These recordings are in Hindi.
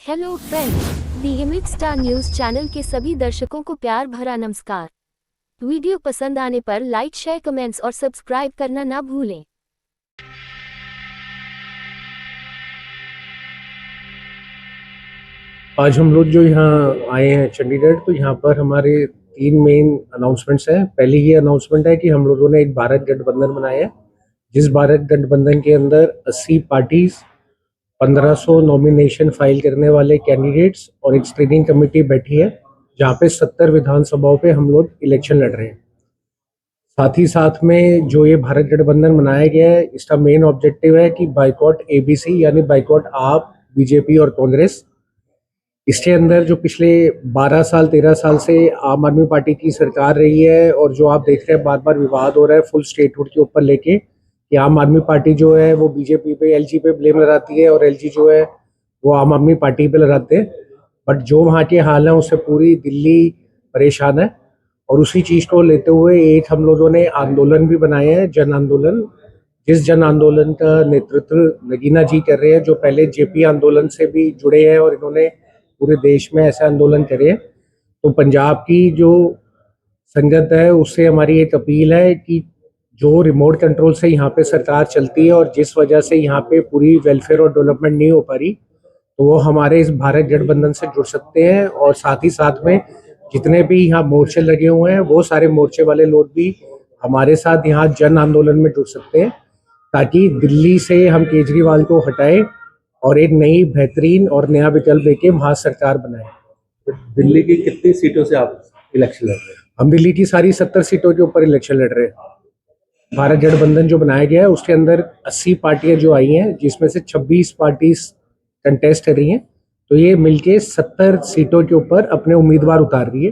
हेलो फ्रेंड्स, दी इमेज स्टार न्यूज चैनल के सभी दर्शकों को प्यार भरा नमस्कार। वीडियो पसंद आने पर लाइक, शेयर, कमेंट्स और सब्सक्राइब करना ना भूलें। आज हम लोग जो यहाँ आए हैं चंडीगढ़, तो यहाँ पर हमारे 3 मेन अनाउंसमेंट्स हैं। पहली ये अनाउंसमेंट है कि हम लोगों ने एक भारत गठबंधन बनाया है, जिस भारत गठबंधन के अंदर 80 पार्टीज, 1500 नॉमिनेशन फाइल करने वाले कैंडिडेट्स और एक स्क्रीनिंग कमेटी बैठी है, जहाँ पे 70 विधानसभाओं पे हम लोग इलेक्शन लड़ रहे हैं। साथ ही साथ में जो ये भारत गठबंधन बनाया गया है, इसका मेन ऑब्जेक्टिव है कि बाइकॉट एबीसी यानी बाइकॉट आप, बीजेपी और कांग्रेस। इसके अंदर जो पिछले 12 साल 13 साल से आम आदमी पार्टी की सरकार रही है, और जो आप देख रहे हैं बार बार विवाद हो रहा है फुल स्टेटहुड के ऊपर लेके, कि आम आदमी पार्टी जो है वो बीजेपी पे, एलजी पे ब्लेम लगाती है, और एलजी जो है वो आम आदमी पार्टी पे लगाते हैं। बट जो वहाँ के हाल है उससे पूरी दिल्ली परेशान है, और उसी चीज़ को लेते हुए एक हम लोगों ने आंदोलन भी बनाया है, जन आंदोलन। जिस जन आंदोलन का नेतृत्व नगीना जी कर रहे हैं, जो पहले जेपी आंदोलन से भी जुड़े हैं, और इन्होंने पूरे देश में ऐसे आंदोलन करे। तो पंजाब की जो संगत है उससे हमारी एक अपील है कि जो रिमोट कंट्रोल से यहाँ पे सरकार चलती है, और जिस वजह से यहाँ पे पूरी वेलफेयर और डेवलपमेंट नहीं हो पा रही, तो वो हमारे इस भारत गठबंधन से जुड़ सकते हैं। और साथ ही साथ में जितने भी यहाँ मोर्चे लगे हुए हैं, वो सारे मोर्चे वाले लोग भी हमारे साथ यहाँ जन आंदोलन में जुड़ सकते हैं, ताकि दिल्ली से हम केजरीवाल को हटाएं और एक नई बेहतरीन और नया विकल्प देके वहाँ सरकार बनाए। दिल्ली की कितनी सीटों से आप इलेक्शन लड़ रहे हैं? हम दिल्ली की सारी 70 सीटों के ऊपर इलेक्शन लड़ रहे हैं। भारत गठबंधन जो बनाया गया है उसके अंदर 80 पार्टियां जो आई हैं, जिसमें से 26 पार्टी कंटेस्ट कर रही हैं, तो ये मिलके 70 सीटों के ऊपर अपने उम्मीदवार उतार रही है,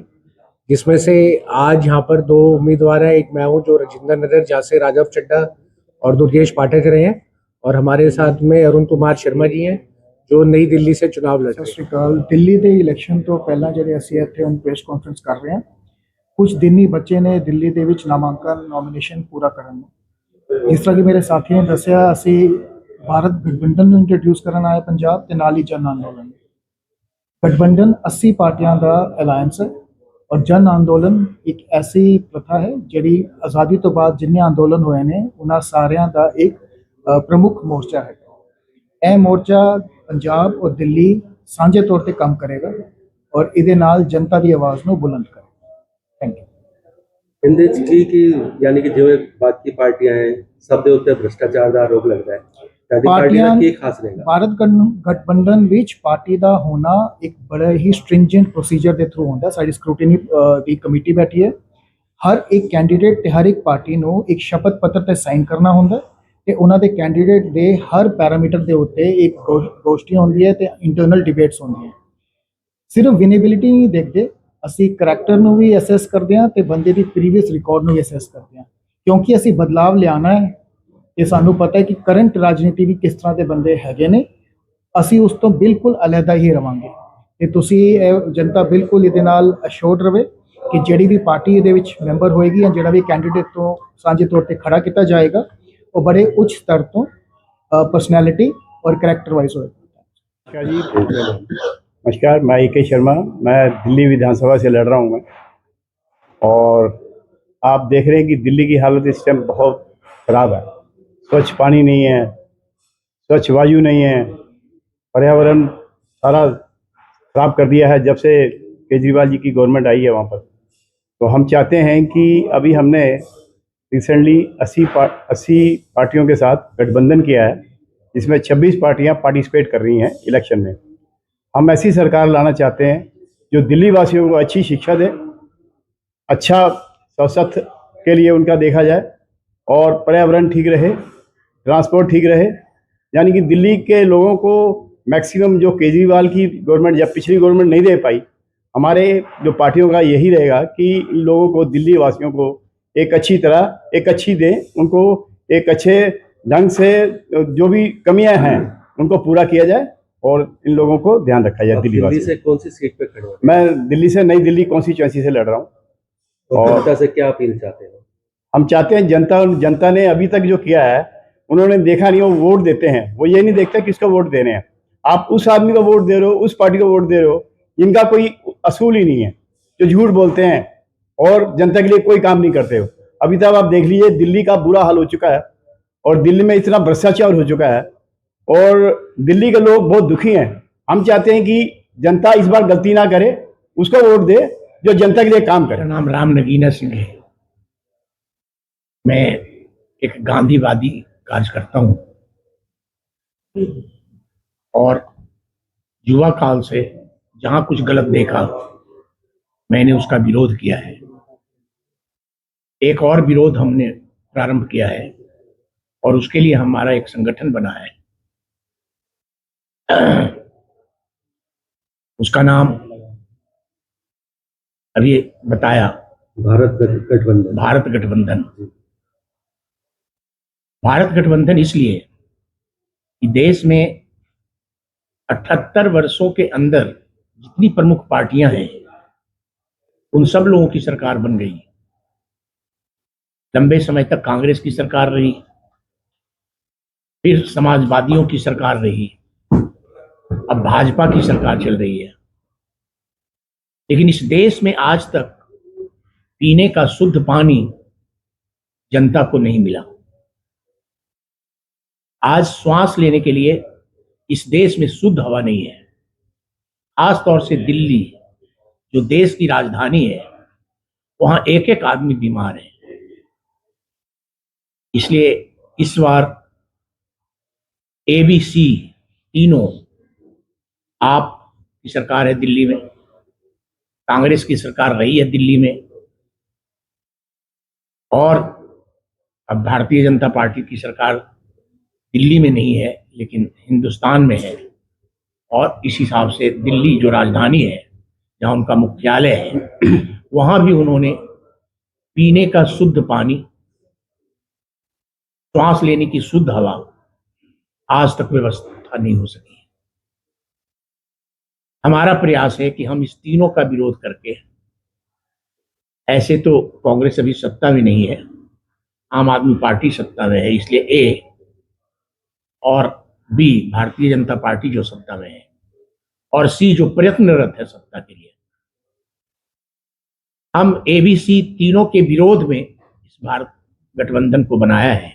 जिसमें से आज यहाँ पर 2 उम्मीदवार हैं। एक मैं हूँ जो राजेंद्र नगर, जहाँ से राघव चड्ढा और दुर्गेश पाठक रहे हैं, और हमारे साथ में अरुण कुमार शर्मा जी हैं जो नई दिल्ली से चुनाव लड़ रहे हैं। ਸਤਿ ਸ਼੍ਰੀ ਅਕਾਲ। ਦਿੱਲੀ ਦੇ ਇਲੈਕਸ਼ਨ ਤੋਂ ਪਹਿਲਾਂ ਜਿਹੜੇ ਅਸੀਂ ਇੱਥੇ ਹੁਣ ਪ੍ਰੈਸ ਕਾਨਫਰੰਸ ਕਰ ਰਹੇ ਹਾਂ, ਕੁਝ ਦਿਨ ਹੀ ਬੱਚੇ ਨੇ ਦਿੱਲੀ ਦੇ ਵਿੱਚ ਨਾਮਾਂਕਨ ਨੋਮੀਨੇਸ਼ਨ ਪੂਰਾ ਕਰਨ ਨੂੰ। ਜਿਸ ਤਰ੍ਹਾਂ ਕਿ ਮੇਰੇ ਸਾਥੀ ਨੇ ਦੱਸਿਆ, ਅਸੀਂ ਭਾਰਤ ਗਠਬੰਧਨ ਨੂੰ ਇੰਟਰੋਡਿਊਸ ਕਰਨ ਆਏ ਪੰਜਾਬ ਤੇ ਨਾਲ ਹੀ ਜਨ ਅੰਦੋਲਨ। गठबंधन 80 ਪਾਰਟੀਆਂ ਦਾ ਅਲਾਈਅੰਸ ਹੈ, ਔਰ ਜਨ ਅੰਦੋਲਨ ਇੱਕ ਐਸੀ ਪ੍ਰਥਾ ਹੈ ਜਿਹੜੀ ਆਜ਼ਾਦੀ ਤੋਂ ਬਾਅਦ ਜਿੰਨੇ ਅੰਦੋਲਨ ਹੋਏ ਨੇ ਉਹਨਾਂ ਸਾਰਿਆਂ ਦਾ ਇੱਕ ਪ੍ਰਮੁੱਖ ਮੋਰਚਾ ਹੈ। ਇਹ ਮੋਰਚਾ ਪੰਜਾਬ ਔਰ ਦਿੱਲੀ ਸਾਂਝੇ ਤੌਰ ਤੇ ਕੰਮ ਕਰੇਗਾ ਔਰ ਇਹਦੇ ਨਾਲ ਜਨਤਾ ਦੀ ਆਵਾਜ਼ ਨੂੰ ਬੁਲੰਦ ਕਰੇਗਾ। Thank you. ਇਹਦੇ ਚ ਕੀ ਯਾਨੀ ਕਿ ਜਿਵੇਂ ਬਾਕੀ ਪਾਰਟੀਆਂ ਹੈ ਸਭ ਦੇ ਉੱਤੇ ਭ੍ਰਿਸ਼ਟਾਚਾਰ ਦਾ ਆਰੋਪ ਲੱਗਦਾ ਹੈ, ਸਾਡੀ ਪਾਰਟੀ ਦਾ ਕੀ ਖਾਸ ਰਹੇਗਾ? ਭਾਰਤ ਗਠਬੰਧਨ ਵਿੱਚ ਪਾਰਟੀ ਦਾ ਹੋਣਾ ਇੱਕ ਬੜਾ ਹੀ ਸਟ੍ਰਿੰਜੈਂਟ ਪ੍ਰੋਸੀਜਰ ਦੇ ਥਰੂ ਹੁੰਦਾ। ਸਾਡੀ ਸਕਰੂਟਨੀ ਦੀ ਕਮੇਟੀ ਬੈਠੀ ਹੈ। ਹਰ ਇੱਕ ਕੈਂਡੀਡੇਟ ਤੇ ਹਰ ਇੱਕ ਪਾਰਟੀ ਨੂੰ ਇੱਕ ਸ਼ਪਥ ਪੱਤਰ ਤੇ ਸਾਈਨ ਕਰਨਾ ਹੁੰਦਾ ਤੇ ਉਹਨਾਂ ਦੇ ਕੈਂਡੀਡੇਟ ਦੇ ਹਰ ਪੈਰਾਮੀਟਰ ਦੇ ਉੱਤੇ ਇੱਕ ਗੋਸ਼ਟੀ ਹੁੰਦੀ ਹੈ ਤੇ ਇੰਟਰਨਲ ਡਿਬੇਟਸ ਹੁੰਦੀਆਂ। ਸਿਰਫ ਵਿਨੇਬਿਲਿਟੀ ਨਹੀਂ ਦੇਖਦੇ, ਅਸੀਂ ਕਰੈਕਟਰ ਨੂੰ ਵੀ ਅਸੈਸ ਕਰਦੇ ਹਾਂ ਤੇ ਬੰਦੇ ਦੀ ਪ੍ਰੀਵੀਅਸ ਰਿਕਾਰਡ ਨੂੰ ਵੀ ਅਸੈਸ ਕਰਦੇ ਹਾਂ, ਕਿਉਂਕਿ ਅਸੀਂ ਬਦਲਾਵ ਲਿਆਉਣਾ ਹੈ। ਇਹ ਸਾਨੂੰ ਪਤਾ ਹੈ ਕਿ ਕਰੰਟ ਰਾਜਨੀਤੀ ਵੀ ਕਿਸ ਤਰ੍ਹਾਂ ਦੇ ਬੰਦੇ ਹੈਗੇ ਨੇ, ਅਸੀਂ ਉਸ ਤੋਂ ਬਿਲਕੁਲ ਅਲੱਗਾ ਹੀ ਰਵਾਂਗੇ। ਤੇ ਤੁਸੀਂ ਜਨਤਾ ਬਿਲਕੁਲ ਇਹਦੇ ਨਾਲ ਅਸ਼ੋਰਡ ਰਵੇ ਕਿ ਜਿਹੜੀ ਵੀ ਪਾਰਟੀ ਇਹਦੇ ਵਿੱਚ ਮੈਂਬਰ ਹੋਏਗੀ ਜਾਂ ਜਿਹੜਾ ਵੀ ਕੈਂਡੀਡੇਟ ਤੋਂ ਸਾਂਝੇ ਤੌਰ ਤੇ ਖੜਾ ਕੀਤਾ ਜਾਏਗਾ वो बड़े उच्च स्तर तो पर्सनैलिटी और करैक्टर वाइज होगा। जी नमस्कार, मैं ए के शर्मा, मैं दिल्ली विधानसभा से लड़ रहा हूँ मैं। और आप देख रहे हैं कि दिल्ली की हालत इस टाइम बहुत ख़राब है। स्वच्छ पानी नहीं है, स्वच्छ वायु नहीं है, पर्यावरण सारा ख़राब कर दिया है जब से केजरीवाल जी की गवर्नमेंट आई है वहाँ पर। तो हम चाहते हैं कि अभी हमने रिसेंटली 80 पार्टियों के साथ गठबंधन किया है, जिसमें 26 पार्टियां पार्टिसिपेट कर रही हैं इलेक्शन में। हम ऐसी सरकार लाना चाहते हैं जो दिल्ली वासियों को अच्छी शिक्षा दे, अच्छा स्वास्थ्य के लिए उनका देखा जाए, और पर्यावरण ठीक रहे, ट्रांसपोर्ट ठीक रहे। यानी कि दिल्ली के लोगों को मैक्सिमम जो केजरीवाल की गवर्नमेंट जब पिछली गवर्नमेंट नहीं दे पाई, हमारे जो पार्टियों का यही रहेगा कि इन लोगों को, दिल्ली वासियों को एक अच्छी तरह, एक अच्छी दें, उनको एक अच्छे ढंग से जो भी कमियां हैं उनको पूरा किया जाए और इन लोगों को ध्यान रखा जाए। दिल्ली से कौन सी सीट पे खड़े हो? मैं दिल्ली से, नई दिल्ली कॉन्स्टिट्यूएंसी से लड़ रहा हूँ। और जनता से क्या अपील चाहते हो? हम चाहते हैं जनता ने अभी तक जो किया है उन्होंने देखा नहीं, वो वोट देते हैं, वो ये नहीं देखते किसको वोट देने हैं। आप उस आदमी को वोट दे रहे हो, उस पार्टी को वोट दे रहे हो जिनका कोई असूल ही नहीं है, जो झूठ बोलते हैं और जनता के लिए कोई काम नहीं करते हो। अभी तक आप देख लीजिए दिल्ली का बुरा हाल हो चुका है और दिल्ली में इतना भ्रष्टाचार हो चुका है और दिल्ली के लोग बहुत दुखी हैं। हम चाहते हैं कि जनता इस बार गलती ना करे, उसको वोट दे जो जनता के लिए काम करे। मेरा नाम राम नगीना सिंह है। मैं एक गांधीवादी कार्यकर्ता हूं और युवा काल से जहां कुछ गलत देखा मैंने उसका विरोध किया है। एक और विरोध हमने प्रारंभ किया है और उसके लिए हमारा एक संगठन बना है। उसका नाम अभी बताया, भारत गठबंधन। भारत गठबंधन। भारत गठबंधन इसलिए कि देश में 78 वर्षों के अंदर जितनी प्रमुख पार्टियां हैं उन सब लोगों की सरकार बन गई। लंबे समय तक कांग्रेस की सरकार रही, फिर समाजवादियों की सरकार रही, अब भाजपा की सरकार चल रही है। लेकिन इस देश में आज तक पीने का शुद्ध पानी जनता को नहीं मिला। आज श्वास लेने के लिए इस देश में शुद्ध हवा नहीं है। खास तौर से दिल्ली जो देश की राजधानी है, वहां एक एक आदमी बीमार है। इसलिए इस बार एबीसी तीनों, आप की सरकार है दिल्ली में, कांग्रेस की सरकार रही है दिल्ली में और अब भारतीय जनता पार्टी की सरकार दिल्ली में नहीं है लेकिन हिंदुस्तान में है। और इस हिसाब से दिल्ली जो राजधानी है, जहां उनका मुख्यालय है, वहां भी उन्होंने पीने का शुद्ध पानी, श्वास लेने की शुद्ध हवा आज तक व्यवस्था नहीं हो सकी। हमारा प्रयास है कि हम इस तीनों का विरोध करके, ऐसे तो कांग्रेस अभी सत्ता में नहीं है, आम आदमी पार्टी सत्ता में है, इसलिए ए और बी भारतीय जनता पार्टी जो सत्ता में है और सी जो प्रयत्नरत है सत्ता के लिए, हम एबीसी तीनों के विरोध में इस भारत गठबंधन को बनाया है।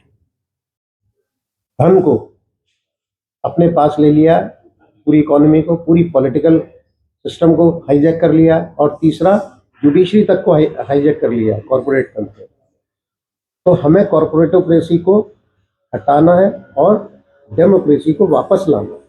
धन को अपने पास ले लिया, पूरी इकोनॉमी को, पूरी पॉलिटिकल सिस्टम को हाईजैक कर लिया और तीसरा जुडिशरी तक को हाईजैक कर लिया कॉर्पोरेट तंत्र। तो हमें कॉर्पोरेटोक्रेसी को हटाना है और डेमोक्रेसी को वापस लाना है।